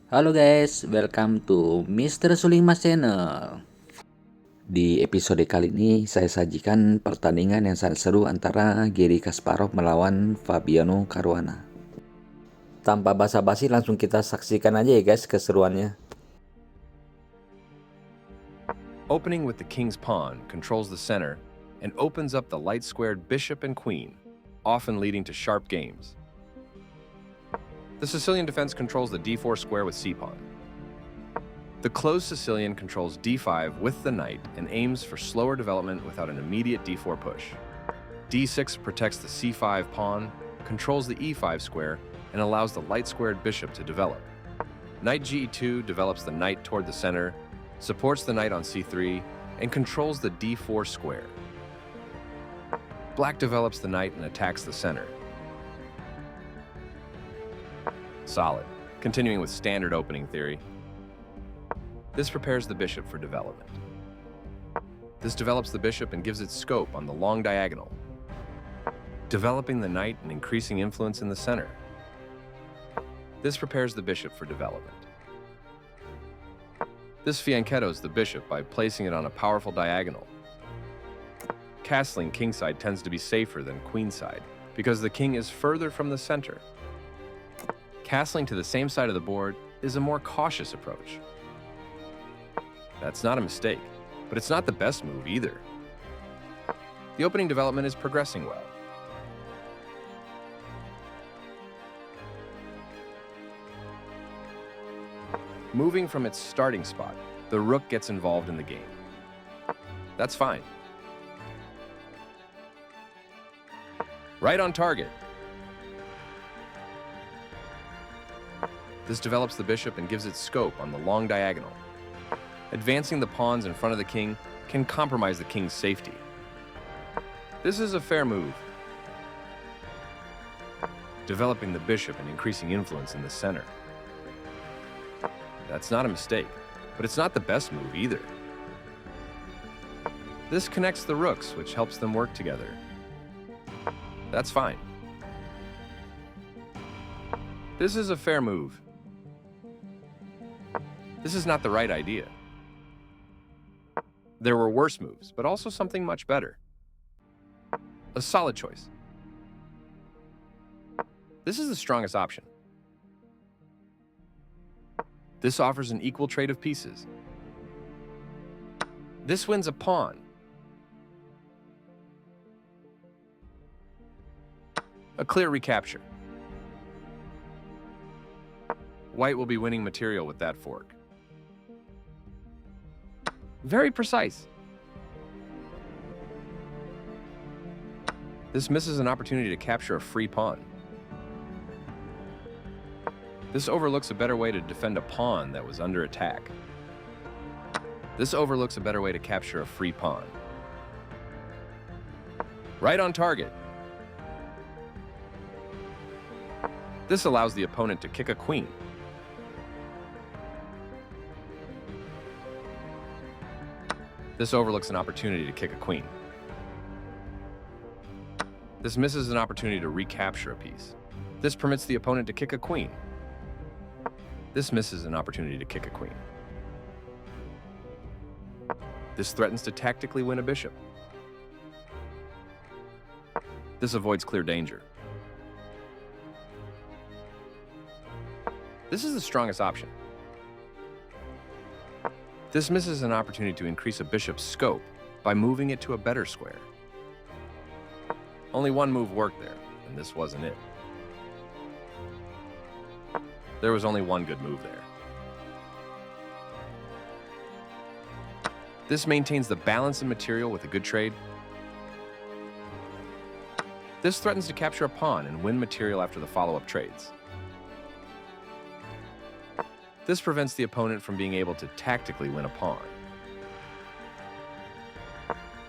Halo guys, welcome to Mr. Suling Emas Channel. Di episode kali ini saya sajikan pertandingan yang sangat seru antara Garry Kasparov melawan Fabiano Caruana. Tanpa basa-basi langsung kita saksikan aja ya guys keseruannya. Opening with the king's pawn controls the center and opens up the light-squared bishop and queen, often leading to sharp games. The Sicilian defense controls the d4 square with c-pawn. The closed Sicilian controls d5 with the knight and aims for slower development without an immediate d4 push. d6 protects the c5 pawn, controls the e5 square, and allows the light-squared bishop to develop. Knight ge2 develops the knight toward the center, supports the knight on c3, and controls the d4 square. Black develops the knight and attacks the center. Solid. Continuing with standard opening theory. This prepares the bishop for development. This develops the bishop and gives it scope on the long diagonal, developing the knight and increasing influence in the center. This prepares the bishop for development. This fianchettos the bishop by placing it on a powerful diagonal. Castling kingside tends to be safer than queenside because the king is further from the center. Castling to the same side of the board is a more cautious approach. That's not a mistake, but it's not the best move either. The opening development is progressing well. Moving from its starting spot, the rook gets involved in the game. That's fine. Right on target. This develops the bishop and gives it scope on the long diagonal. Advancing the pawns in front of the king can compromise the king's safety. This is a fair move. Developing the bishop and increasing influence in the center. That's not a mistake, but it's not the best move either. This connects the rooks, which helps them work together. That's fine. This is a fair move. This is not the right idea. There were worse moves, but also something much better. A solid choice. This is the strongest option. This offers an equal trade of pieces. This wins a pawn. A clear recapture. White will be winning material with that fork. Very precise. This misses an opportunity to capture a free pawn. This overlooks a better way to defend a pawn that was under attack. This overlooks a better way to capture a free pawn. Right on target. This allows the opponent to kick a queen. This overlooks an opportunity to kick a queen. This misses an opportunity to recapture a piece. This permits the opponent to kick a queen. This misses an opportunity to kick a queen. This threatens to tactically win a bishop. This avoids clear danger. This is the strongest option. This misses an opportunity to increase a bishop's scope by moving it to a better square. Only one move worked there, and this wasn't it. There was only one good move there. This maintains the balance in material with a good trade. This threatens to capture a pawn and win material after the follow-up trades. This prevents the opponent from being able to tactically win a pawn.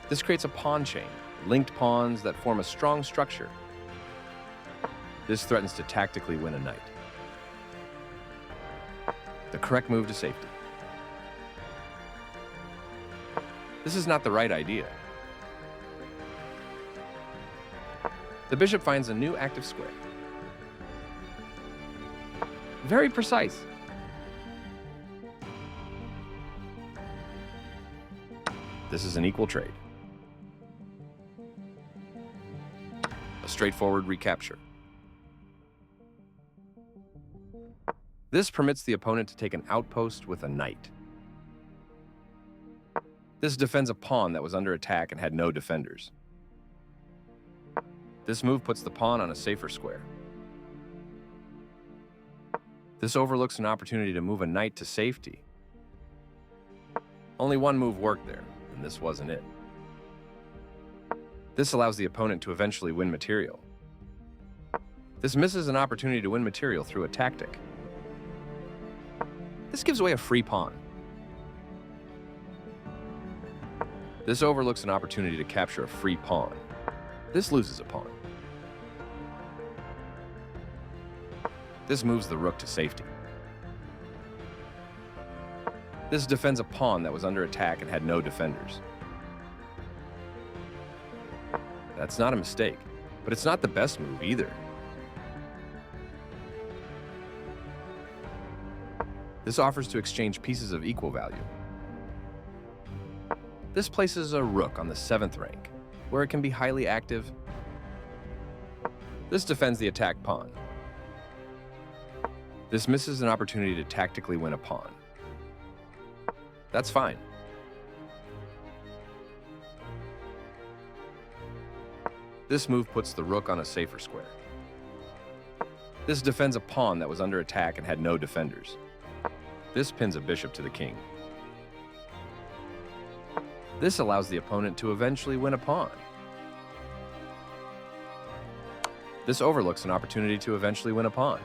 This creates a pawn chain, linked pawns that form a strong structure. This threatens to tactically win a knight. The correct move to safety. This is not the right idea. The bishop finds a new active square. Very precise. This is an equal trade. A straightforward recapture. This permits the opponent to take an outpost with a knight. This defends a pawn that was under attack and had no defenders. This move puts the pawn on a safer square. This overlooks an opportunity to move a knight to safety. Only one move worked there, and this wasn't it. This allows the opponent to eventually win material. This misses an opportunity to win material through a tactic. This gives away a free pawn. This overlooks an opportunity to capture a free pawn. This loses a pawn. This moves the rook to safety. This defends a pawn that was under attack and had no defenders. That's not a mistake, but it's not the best move either. This offers to exchange pieces of equal value. This places a rook on the 7th rank, where it can be highly active. This defends the attack pawn. This misses an opportunity to tactically win a pawn. That's fine. This move puts the rook on a safer square. This defends a pawn that was under attack and had no defenders. This pins a bishop to the king. This allows the opponent to eventually win a pawn. This overlooks an opportunity to eventually win a pawn.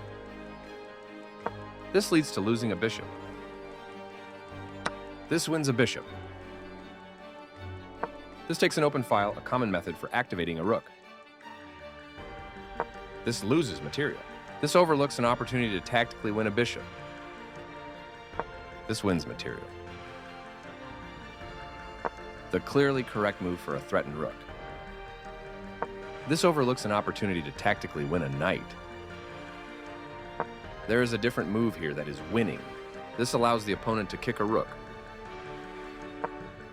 This leads to losing a bishop. This wins a bishop. This takes an open file, a common method for activating a rook. This loses material. This overlooks an opportunity to tactically win a bishop. This wins material. The clearly correct move for a threatened rook. This overlooks an opportunity to tactically win a knight. There is a different move here that is winning. This allows the opponent to kick a rook.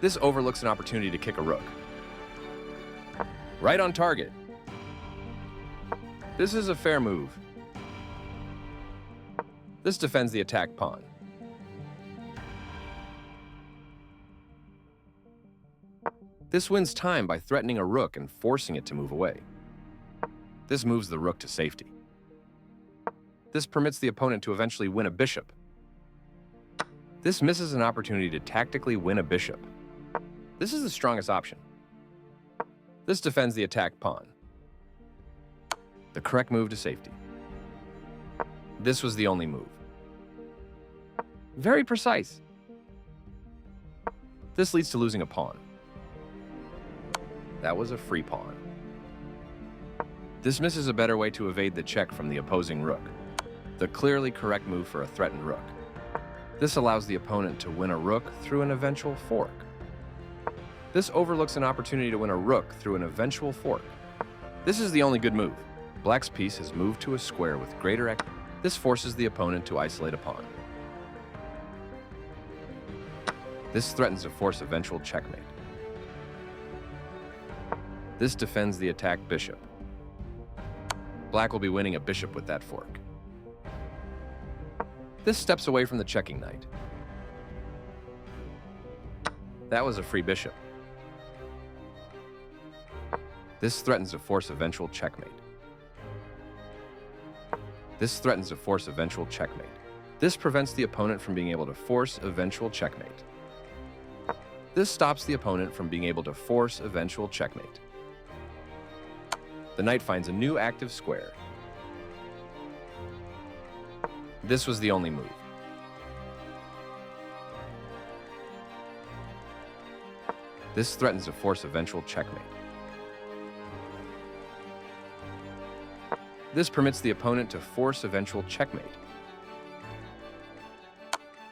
This overlooks an opportunity to kick a rook. Right on target. This is a fair move. This defends the attack pawn. This wins time by threatening a rook and forcing it to move away. This moves the rook to safety. This permits the opponent to eventually win a bishop. This misses an opportunity to tactically win a bishop. This is the strongest option. This defends the attack pawn. The correct move to safety. This was the only move. Very precise. This leads to losing a pawn. That was a free pawn. This misses a better way to evade the check from the opposing rook. The clearly correct move for a threatened rook. This allows the opponent to win a rook through an eventual fork. This overlooks an opportunity to win a rook through an eventual fork. This is the only good move. Black's piece has moved to a square with greater activity. This forces the opponent to isolate a pawn. This threatens to force eventual checkmate. This defends the attacked bishop. Black will be winning a bishop with that fork. This steps away from the checking knight. That was a free bishop. This threatens to force eventual checkmate. This threatens to force eventual checkmate. This prevents the opponent from being able to force eventual checkmate. This stops the opponent from being able to force eventual checkmate. The knight finds a new active square. This was the only move. This threatens to force eventual checkmate. This permits the opponent to force eventual checkmate.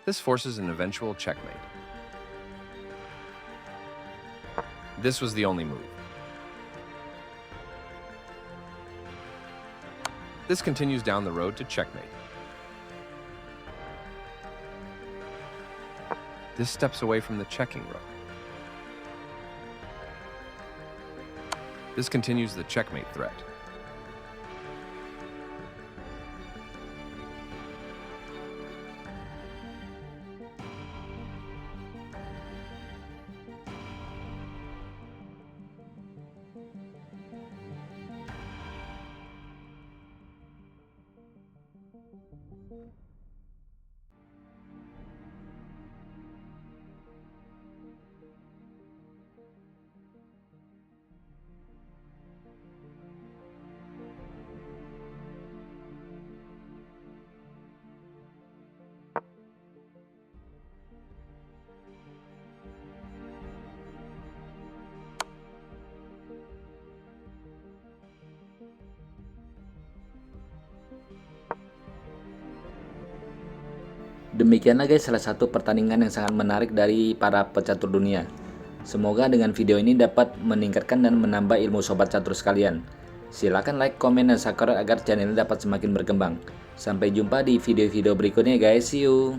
This forces an eventual checkmate. This was the only move. This continues down the road to checkmate. This steps away from the checking rook. This continues the checkmate threat. Demikianlah guys salah satu pertandingan yang sangat menarik dari para pecatur dunia. Semoga dengan video ini dapat meningkatkan dan menambah ilmu sobat catur sekalian. Silahkan like, komen, dan subscribe agar channel ini dapat semakin berkembang. Sampai jumpa di video-video berikutnya guys, see you.